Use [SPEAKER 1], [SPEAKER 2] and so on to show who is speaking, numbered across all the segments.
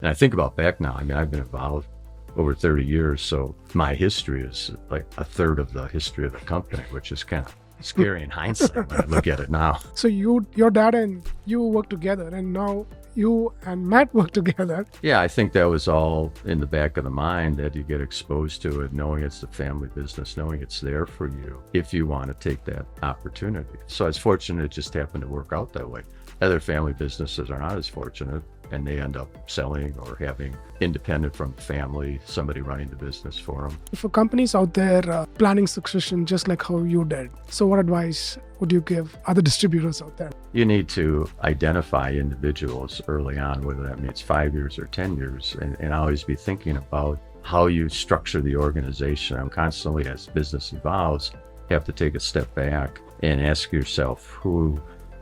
[SPEAKER 1] And I think about back now, I've been involved over 30 years, so my history is like a third of the history of the company, which is kind of scary in hindsight when I look at it now.
[SPEAKER 2] So your dad and you work together, and now you and Matt work together.
[SPEAKER 1] Yeah, I think that was all in the back of the mind that you get exposed to it, knowing it's the family business, knowing it's there for you if you want to take that opportunity. So I was fortunate it just happened to work out that way. Other family businesses are not as fortunate, and they end up selling or having independent from the family, somebody running the business for them.
[SPEAKER 2] For companies out there planning succession just like how you did, so what advice would you give other distributors out there?
[SPEAKER 1] You need to identify individuals early on, whether that means 5 years or 10 years, and always be thinking about how you structure the organization. I'm constantly, as business evolves, have to take a step back and ask yourself who,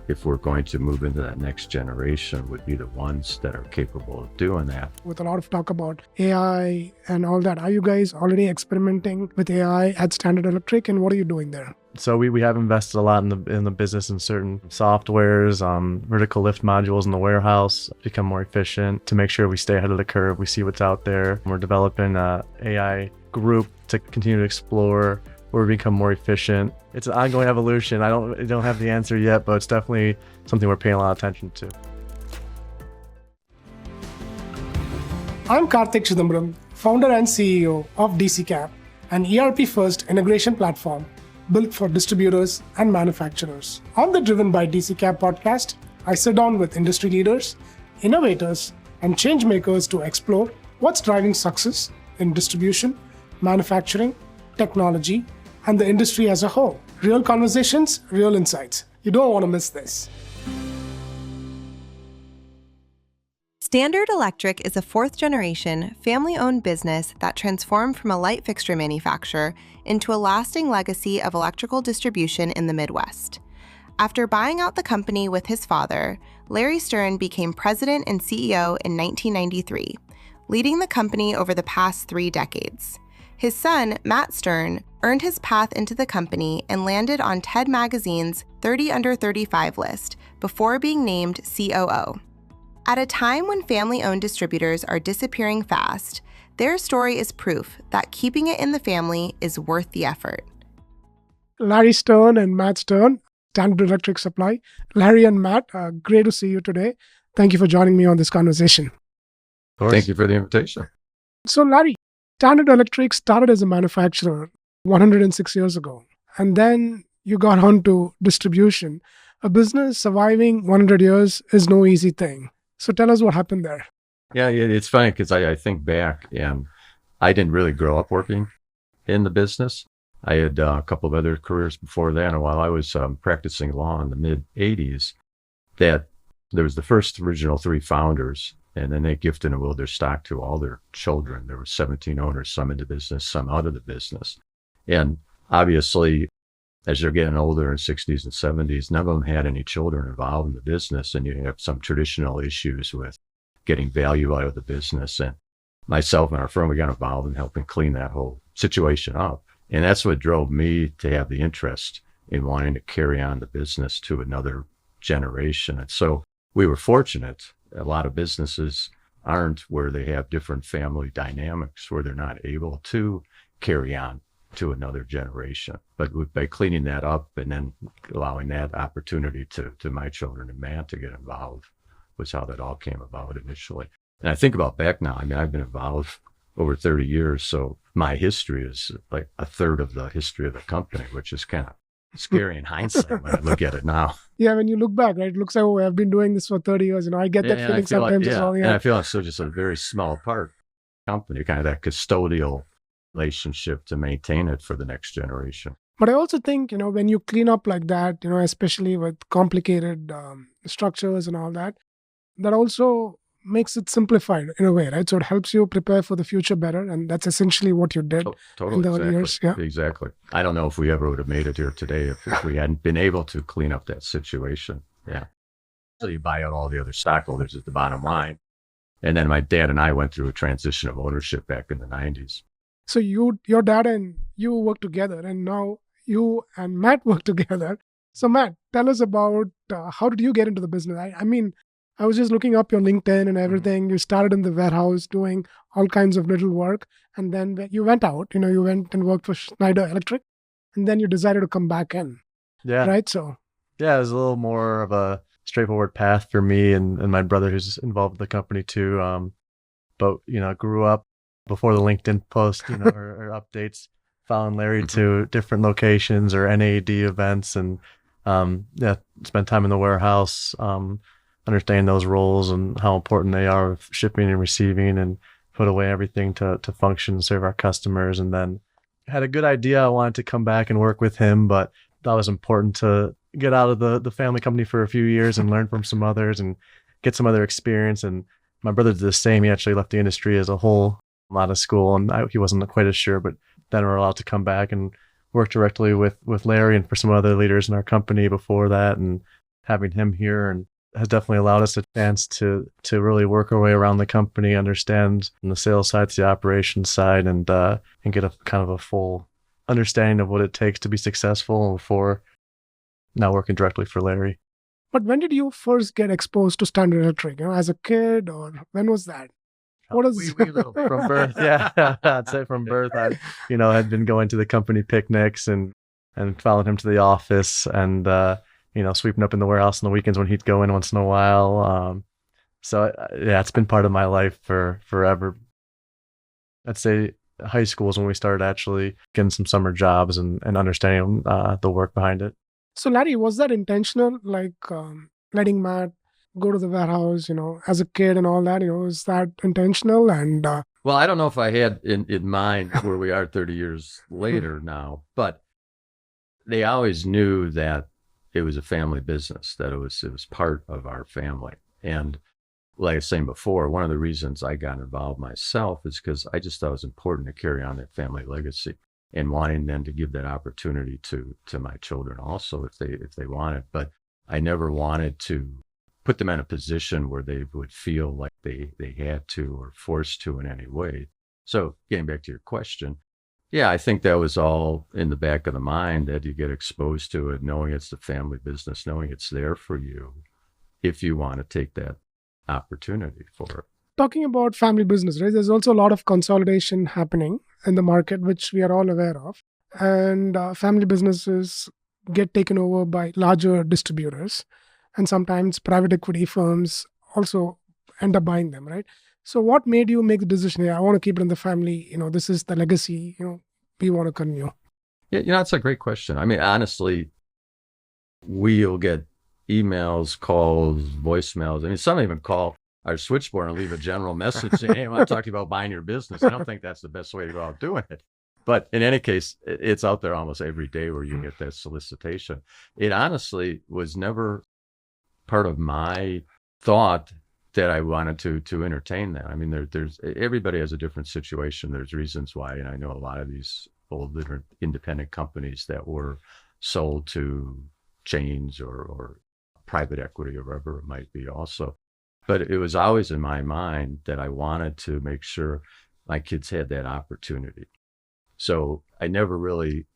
[SPEAKER 1] if we're going to move into that next generation, would be the ones that are capable of doing that.
[SPEAKER 2] With a lot of talk about AI and all that, are you guys already experimenting with AI at Standard Electric, and what are you doing there?
[SPEAKER 3] So we have invested a lot in the business in certain softwares, vertical lift modules in the warehouse, become more efficient to make sure we stay ahead of the curve. We see what's out there. We're developing an AI group to continue to explore where we become more efficient. It's an ongoing evolution. I don't have the answer yet, but it's definitely something we're paying a lot of attention to.
[SPEAKER 2] I'm Karthik Chidambaram, founder and CEO of DCCAP, an ERP-first integration platform built for distributors and manufacturers. On the Driven by DCCAP podcast, I sit down with industry leaders, innovators, and change makers to explore what's driving success in distribution, manufacturing, technology, and the industry as a whole. Real conversations, real insights. You don't want to miss this.
[SPEAKER 4] Standard Electric is a fourth-generation, family-owned business that transformed from a light fixture manufacturer into a lasting legacy of electrical distribution in the Midwest. After buying out the company with his father, Larry Stern became president and CEO in 1993, leading the company over the past 3 decades. His son, Matt Stern, earned his path into the company and landed on TED Magazine's 30 Under 35 list before being named COO. At a time when family-owned distributors are disappearing fast, their story is proof that keeping it in the family is worth the effort.
[SPEAKER 2] Larry Stern and Matt Stern, Standard Electric Supply. Larry and Matt, great to see you today. Thank you for joining me on this conversation.
[SPEAKER 1] Thank you for the invitation.
[SPEAKER 2] So Larry, Standard Electric started as a manufacturer 106 years ago, and then you got on to distribution. A business surviving 100 years is no easy thing. So tell us what happened there.
[SPEAKER 1] Yeah, it's funny because I think back, and I didn't really grow up working in the business. I had a couple of other careers before that, and while I was practicing law in the mid-'80s, that there was the first original 3 founders, and then they gifted and willed their stock to all their children. There were 17 owners, some in the business, some out of the business. And obviously, as they're getting older in 60s and 70s, none of them had any children involved in the business, and you have some traditional issues with getting value out of the business. And myself and our firm, we got involved in helping clean that whole situation up. And that's what drove me to have the interest in wanting to carry on the business to another generation. And so we were fortunate. A lot of businesses aren't, where they have different family dynamics, where they're not able to carry on to another generation. But by cleaning that up and then allowing that opportunity to my children and Matt to get involved was how that all came about initially. And I think about back now, I've been involved over 30 years, so my history is like a third of the history of the company, which is kind of scary in hindsight when I look at it now.
[SPEAKER 2] Yeah, when you look back, right, it looks like, oh, I've been doing this for 30 years. I get that feeling sometimes as well.
[SPEAKER 1] And I feel it's still just a very small part of the company, kind of that custodial relationship to maintain it for the next generation.
[SPEAKER 2] But I also think, when you clean up like that, especially with complicated structures and all that, that also makes it simplified in a way, right? So it helps you prepare for the future better. And that's essentially what you did
[SPEAKER 1] Totally,
[SPEAKER 2] in the early years. Yeah.
[SPEAKER 1] Exactly. I don't know if we ever would have made it here today if we hadn't been able to clean up that situation. Yeah. So you buy out all the other stockholders at the bottom line. And then my dad and I went through a transition of ownership back in the 90s.
[SPEAKER 2] So your dad and you work together, and now you and Matt work together. So Matt, tell us about how did you get into the business? I mean, I was just looking up your LinkedIn and everything. You started in the warehouse doing all kinds of little work. And then when you went out, you went and worked for Schneider Electric. And then you decided to come back in,
[SPEAKER 3] Yeah.
[SPEAKER 2] right? So,
[SPEAKER 3] Yeah, it was a little more of a straightforward path for me and my brother who's involved with the company too. But, grew up before the LinkedIn post, or updates, following Larry to different locations or NAD events and, yeah, spent time in the warehouse, understanding those roles and how important they are with shipping and receiving and put away everything to function and serve our customers. And then had a good idea. I wanted to come back and work with him, but that was important to get out of the family company for a few years and learn from some others and get some other experience. And my brother did the same. He actually left the industry as a whole, out of school, and he wasn't quite as sure, but then we're allowed to come back and work directly with Larry and for some other leaders in our company before that. And having him here and has definitely allowed us a chance to really work our way around the company, understand from the sales side to the operations side, and get a kind of a full understanding of what it takes to be successful before now working directly for Larry.
[SPEAKER 2] but when did you first get exposed to Standard Electric? As a kid, or when was that? What is
[SPEAKER 3] From birth? Yeah, I'd say from birth. I, had been going to the company picnics and following him to the office and sweeping up in the warehouse on the weekends when he'd go in once in a while. So yeah, it's been part of my life for forever. I'd say high school is when we started actually getting some summer jobs and understanding the work behind it.
[SPEAKER 2] So, Larry, was that intentional? Like letting Matt go to the warehouse, as a kid and all that, is that intentional? And
[SPEAKER 1] Well, I don't know if I had in mind where we are 30 years later now, but they always knew that it was a family business, that it was part of our family. And like I was saying before, one of the reasons I got involved myself is because I just thought it was important to carry on that family legacy and wanting them to give that opportunity to my children also if they want it. But I never wanted to put them in a position where they would feel like they had to or forced to in any way. So getting back to your question, yeah, I think that was all in the back of the mind that you get exposed to it, knowing it's the family business, knowing it's there for you if you want to take that opportunity for it.
[SPEAKER 2] talking about family business, right? There's also a lot of consolidation happening in the market, which we are all aware of. And family businesses get taken over by larger distributors. And sometimes private equity firms also end up buying them, right? So what made you make the decision, I want to keep it in the family, this is the legacy, we want to continue?
[SPEAKER 1] Yeah, that's a great question. I mean, honestly, we'll get emails, calls, voicemails. I mean, some even call our switchboard and leave a general message saying, hey, I want to talk to you about buying your business. I don't think that's the best way to go out doing it. But in any case, it's out there almost every day where you get that solicitation. It honestly was never part of my thought that I wanted to entertain that. I mean, there's everybody has a different situation. There's reasons why, and I know a lot of these old independent companies that were sold to chains or private equity or whatever it might be also. But it was always in my mind that I wanted to make sure my kids had that opportunity. So I never really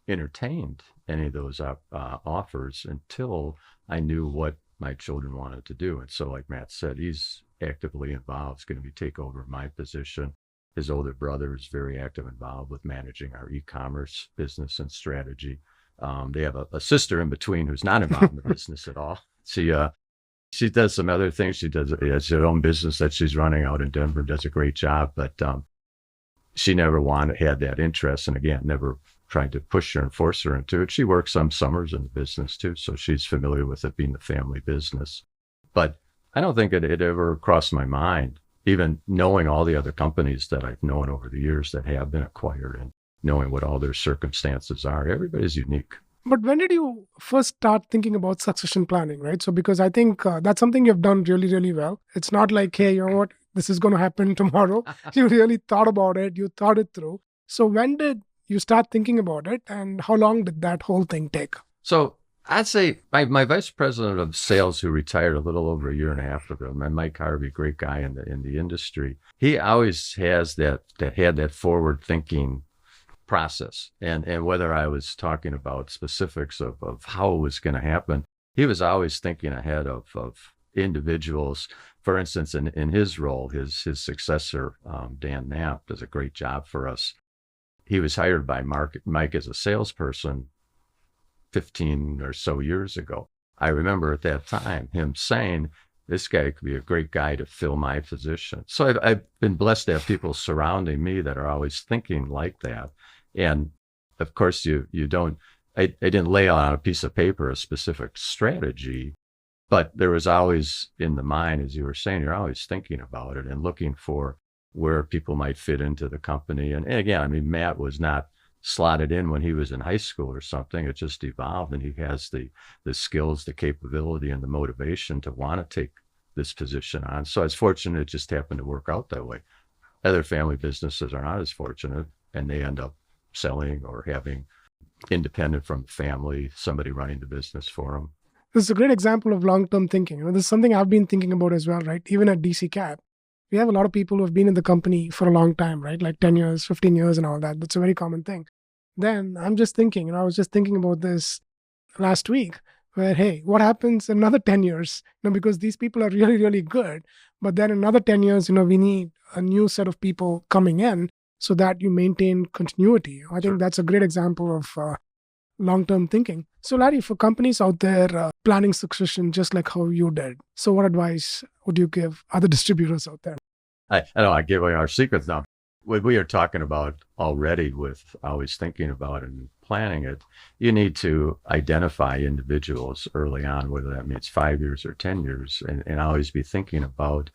[SPEAKER 1] entertained any of those offers until I knew what my children wanted to do. And so, like Matt said, he's actively involved. It's going to be take over my position. His older brother is very active involved with managing our e-commerce business and strategy. They have a sister in between who's not involved in the business at all. She does some other things. She has her own business that she's running out in Denver, does a great job, but she never had that interest. And again, never tried to push her and force her into it. She works some summers in the business too, so she's familiar with it being the family business. But I don't think it ever crossed my mind, even knowing all the other companies that I've known over the years that have been acquired and knowing what all their circumstances are. Everybody's unique.
[SPEAKER 2] But when did you first start thinking about succession planning, right? So because I think that's something you've done really, really well. It's not like, hey, you know what, this is going to happen tomorrow. You really thought about it. You thought it through. So when did you start thinking about it, and how long did that whole thing take?
[SPEAKER 1] So I'd say my vice president of sales, who retired a little over a year and a half ago, my Mike Harvey, great guy in the industry. He always has had that forward thinking process, and whether I was talking about specifics of how it was going to happen, he was always thinking ahead of individuals. For instance, in his role, his successor, Dan Knapp, does a great job for us. He was hired by Mike as a salesperson 15 or so years ago. I remember at that time him saying, this guy could be a great guy to fill my position. So I've been blessed to have people surrounding me that are always thinking like that. And of course, you don't, I didn't lay out on a piece of paper a specific strategy, but there was always in the mind, as you were saying, you're always thinking about it and looking for where people might fit into the company. And again, I mean, Matt was not slotted in when he was in high school or something. It just evolved, and he has the skills, the capability, and the motivation to want to take this position on. So I was fortunate it just happened to work out that way. Other family businesses are not as fortunate, and they end up selling or having independent from the family, somebody running the business for them.
[SPEAKER 2] This is a great example of long-term thinking. This is something I've been thinking about as well, right? Even at DC Cap, we have a lot of people who have been in the company for a long time, right? Like 10 years, 15 years and all that. That's a very common thing. Then I'm just thinking, I was just thinking about this last week where, hey, what happens in another 10 years? Because these people are really, really good. But then another 10 years, we need a new set of people coming in so that you maintain continuity. I think that's a great example of long-term thinking. So Larry, for companies out there planning succession just like how you did, so what advice would you give other distributors out there?
[SPEAKER 1] I know I give away our secrets now. What we are talking about already with always thinking about it and planning it, you need to identify individuals early on, whether that means 5 years or 10 years, and always be thinking about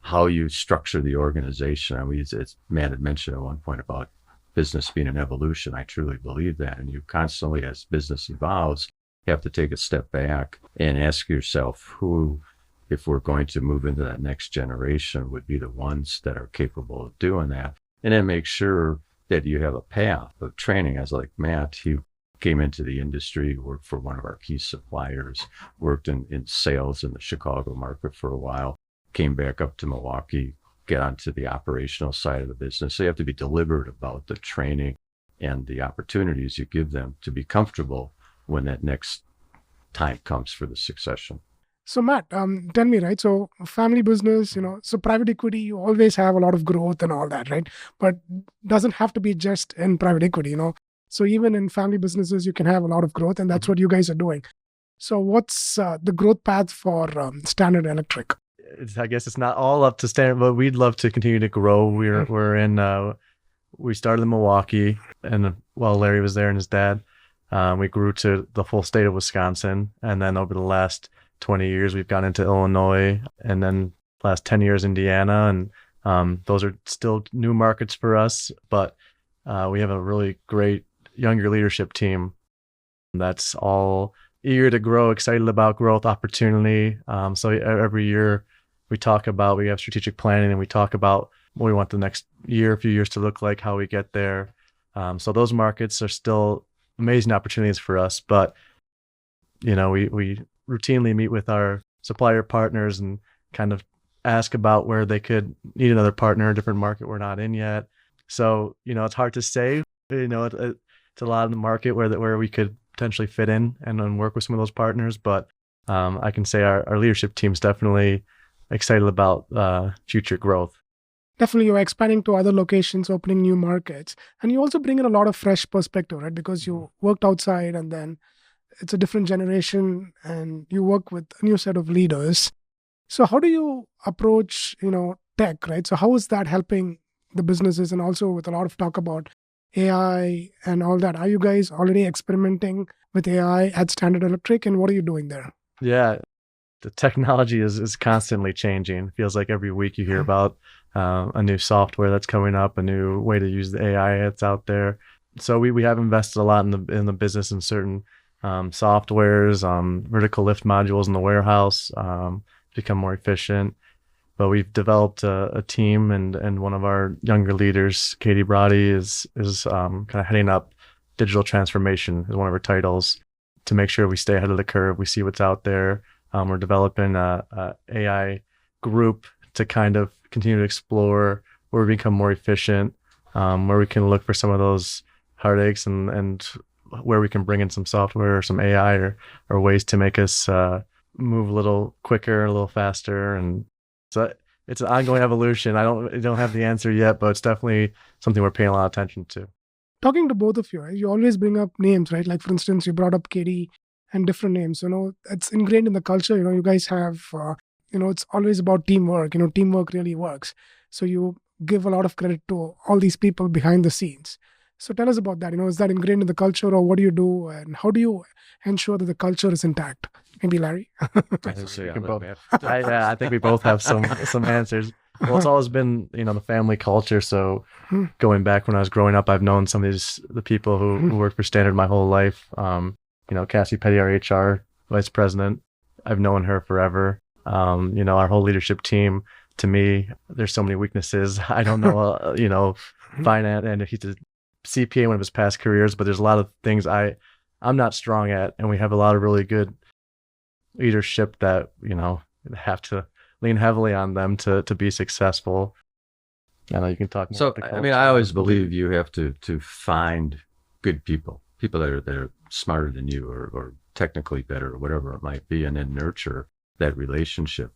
[SPEAKER 1] how you structure the organization. I mean, it's Matt had mentioned at one point about business being an evolution. I truly believe that. And you constantly, as business evolves, have to take a step back and ask yourself who, if we're going to move into that next generation, would be the ones that are capable of doing that. And then make sure that you have a path of training. As like Matt, he came into the industry, worked for one of our key suppliers, worked in sales in the Chicago market for a while, came back up to Milwaukee, get onto the operational side of the business. So you have to be deliberate about the training and the opportunities you give them to be comfortable when that next time comes for the succession.
[SPEAKER 2] So Matt, tell me, right? So family business, so private equity, you always have a lot of growth and all that, right? But doesn't have to be just in private equity, So even in family businesses, you can have a lot of growth, and that's what you guys are doing. So what's the growth path for Standard Electric?
[SPEAKER 3] I guess it's not all up to Standard, but we'd love to continue to grow. We started in Milwaukee, and while Larry was there and his dad, we grew to the full state of Wisconsin. And then over the last 20 years, we've gone into Illinois, and then last 10 years, Indiana. And those are still new markets for us, but we have a really great younger leadership team that's all eager to grow, excited about growth opportunity. So every year we have strategic planning, and we talk about what we want the next year, a few years to look like, how we get there. So those markets are still amazing opportunities for us, but we routinely meet with our supplier partners and kind of ask about where they could need another partner, a different market we're not in yet. So, it's hard to say, it's a lot of the market where we could potentially fit in and work with some of those partners. But I can say our leadership team's definitely excited about future growth.
[SPEAKER 2] Definitely, you're expanding to other locations, opening new markets. And you also bring in a lot of fresh perspective, right? Because you worked outside, and then it's a different generation, and you work with a new set of leaders. So how do you approach, tech, right? So how is that helping the businesses, and also with a lot of talk about AI and all that? Are you guys already experimenting with AI at Standard Electric, and what are you doing there?
[SPEAKER 3] Yeah, the technology is constantly changing. It feels like every week you hear about a new software that's coming up, a new way to use the AI that's out there. So we have invested a lot in the business in certain softwares, vertical lift modules in the warehouse, become more efficient. But we've developed a team, and one of our younger leaders, Katie Brody, is kind of heading up digital transformation is one of her titles, to make sure we stay ahead of the curve. We see what's out there. We're developing a AI group to kind of continue to explore where we become more efficient, where we can look for some of those heartaches, and where we can bring in some software or some AI or ways to make us move a little quicker, a little faster, and so it's an ongoing evolution. I don't have the answer yet, but it's definitely something we're paying a lot of attention to.
[SPEAKER 2] Talking to both of you, right, you always bring up names, right? Like, for instance, you brought up Katie and different names. It's ingrained in the culture. You guys have, it's always about teamwork. Teamwork really works. So you give a lot of credit to all these people behind the scenes. So tell us about that. Is that ingrained in the culture, or what do you do, and how do you ensure that the culture is intact? Maybe Larry.
[SPEAKER 3] I think we both have some answers. Well, it's always been, the family culture. So going back when I was growing up, I've known some of the people who worked for Standard my whole life. Cassie Petty, our HR vice president, I've known her forever. Our whole leadership team, to me, there's so many weaknesses. I don't know, finance, and he's a CPA in one of his past careers, but there's a lot of things I'm not strong at. And we have a lot of really good leadership that, have to lean heavily on them to be successful. I know you can talk more.
[SPEAKER 1] So,
[SPEAKER 3] about the culture.
[SPEAKER 1] I always believe you have to find good people that are smarter than you or technically better or whatever it might be, and then nurture that relationship.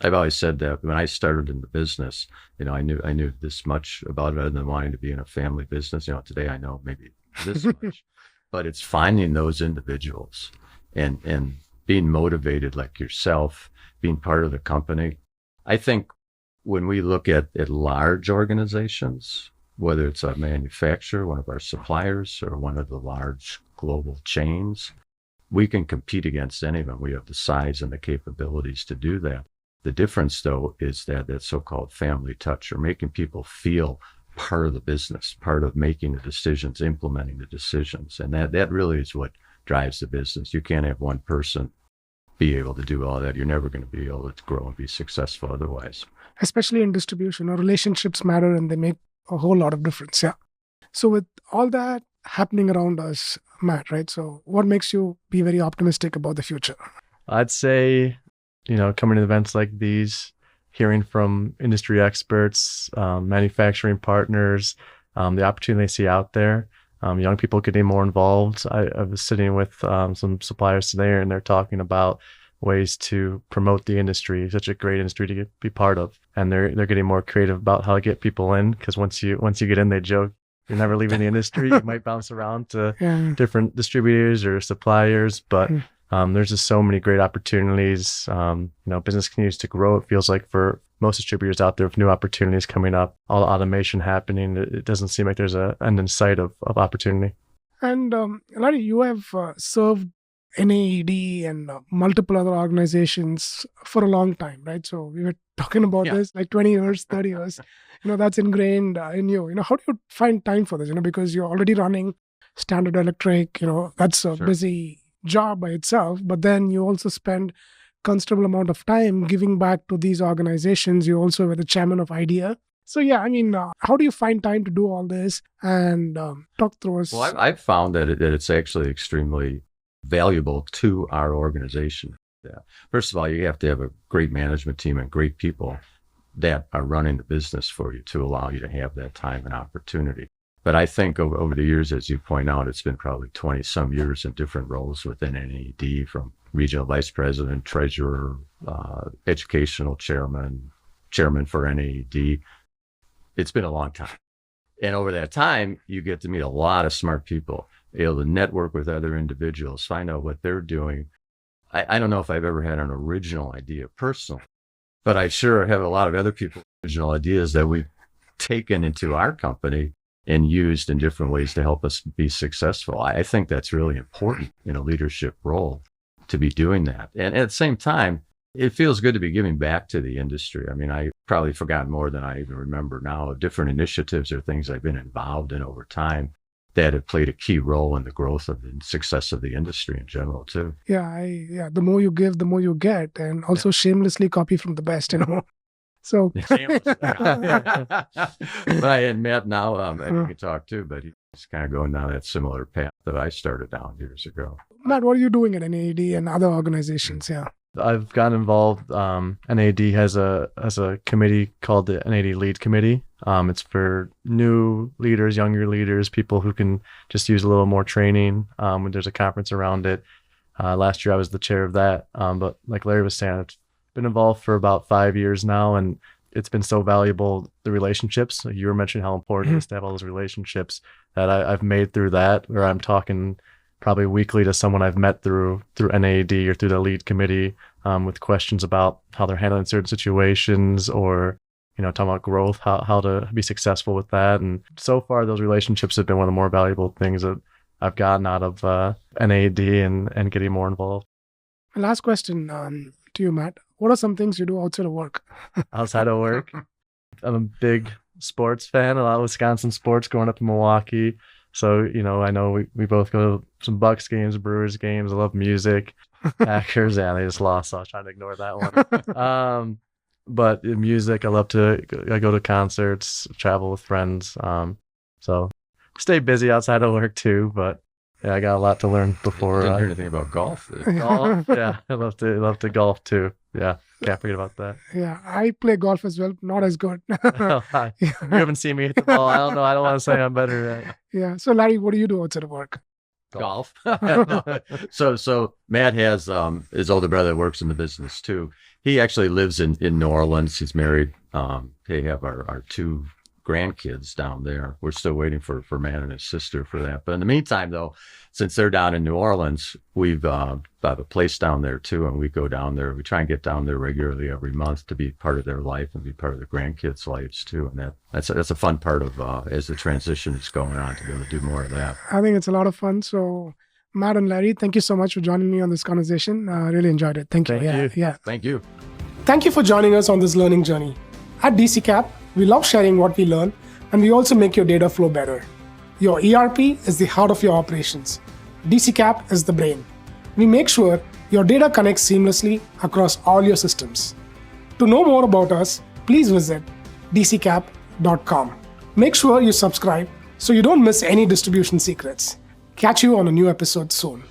[SPEAKER 1] I've always said that when I started in the business, I knew this much about it other than wanting to be in a family business. Today I know maybe this much, but it's finding those individuals and being motivated like yourself, being part of the company. I think when we look at large organizations, whether it's a manufacturer, one of our suppliers, or one of the large global chains, we can compete against any of them. We have the size and the capabilities to do that. The difference, though, is that so-called family touch, or making people feel part of the business, part of making the decisions, implementing the decisions. And that really is what drives the business. You can't have one person be able to do all that. You're never going to be able to grow and be successful otherwise.
[SPEAKER 2] Especially in distribution, relationships matter, and they make a whole lot of difference. Yeah. So with all that happening around us, Matt, right? So what makes you be very optimistic about the future?
[SPEAKER 3] I'd say, coming to events like these, hearing from industry experts, manufacturing partners, the opportunity they see out there, young people getting more involved. I was sitting with some suppliers today, and they're talking about ways to promote the industry, such a great industry to be part of. And they're getting more creative about how to get people in, because once you get in, they joke, you're never leaving the industry. You might bounce around to different distributors or suppliers, but there's just so many great opportunities. Business continues to grow. It feels like for most distributors out there with new opportunities coming up, all the automation happening, it doesn't seem like there's an end in sight of opportunity.
[SPEAKER 2] And Larry, you have served NAED and multiple other organizations for a long time, right? So we were talking about this like 20 years, 30 years. That's ingrained in you. How do you find time for this? Because you're already running Standard Electric, that's a busy job by itself, but then you also spend considerable amount of time giving back to these organizations. You also were the chairman of IDEA. So how do you find time to do all this, and talk through us?
[SPEAKER 1] Well, I've found that it's actually extremely valuable to our organization. Yeah. First of all, you have to have a great management team and great people that are running the business for you to allow you to have that time and opportunity. But I think over the years, as you point out, it's been probably 20 some years in different roles within NAD, from regional vice president, treasurer, educational chairman for NAD. It's been a long time. And over that time, you get to meet a lot of smart people, able to network with other individuals, find out what they're doing. I don't know if I've ever had an original idea personally, but I sure have a lot of other people's original ideas that we've taken into our company and used in different ways to help us be successful. I think that's really important in a leadership role, to be doing that. And at the same time, it feels good to be giving back to the industry. I probably forgot more than I even remember now of different initiatives or things I've been involved in over time that have played a key role in the growth of the success of the industry in general too.
[SPEAKER 2] The more you give, the more you get, and also shamelessly copy from the best, So,
[SPEAKER 1] but I had Matt now, we can talk too, but he's kind of going down that similar path that I started down years ago.
[SPEAKER 2] Matt, what are you doing at NAD and other organizations? Yeah.
[SPEAKER 3] I've gotten involved. NAD has a committee called the NAD Lead Committee. It's for new leaders, younger leaders, people who can just use a little more training. When there's a conference around it, Last year I was the chair of that. But like Larry was saying, I've been involved for about 5 years now, and it's been so valuable, the relationships. You were mentioning how important it is to have all those relationships that I've made through that, where I'm talking probably weekly to someone I've met through NAD or through the lead committee with questions about how they're handling certain situations, or talking about growth, how to be successful with that. And so far, those relationships have been one of the more valuable things that I've gotten out of NAD and getting more involved.
[SPEAKER 2] Last question to you, Matt. What are some things you do outside of work?
[SPEAKER 3] Outside of work, I'm a big sports fan, a lot of Wisconsin sports growing up in Milwaukee. So, I know we both go to some Bucks games, Brewers games. I love music. Packers, yeah, they just lost, so I was trying to ignore that one. But in music, I go to concerts, travel with friends. So stay busy outside of work too, but yeah, I got a lot to learn before.
[SPEAKER 1] Didn't hear anything about golf.
[SPEAKER 3] Golf, yeah, I love to golf too. Yeah, can't forget about that.
[SPEAKER 2] Yeah, I play golf as well, not as good.
[SPEAKER 3] You haven't seen me hit the ball. I don't know. I don't want to say I'm better at it.
[SPEAKER 2] Yeah. So Larry, what do you do outside of work?
[SPEAKER 1] Golf. No. So Matt has his older brother that works in the business too. He actually lives in New Orleans. He's married. They have our 2 grandkids down there. We're still waiting for Matt and his sister for that. But in the meantime, though, since they're down in New Orleans, we've got a place down there too, and we go down there. We try and get down there regularly every month to be part of their life and be part of the grandkids' lives too. And that's a fun part of as the transition is going on, to be able to do more of that.
[SPEAKER 2] I think it's a lot of fun. So Matt and Larry, thank you so much for joining me on this conversation. I really enjoyed it. Thank you. Yeah.
[SPEAKER 1] Thank you.
[SPEAKER 2] Thank you for joining us on this learning journey. At DCCAP, we love sharing what we learn, and we also make your data flow better. Your ERP is the heart of your operations. DCCAP is the brain. We make sure your data connects seamlessly across all your systems. To know more about us, please visit dccap.com. Make sure you subscribe so you don't miss any distribution secrets. Catch you on a new episode soon.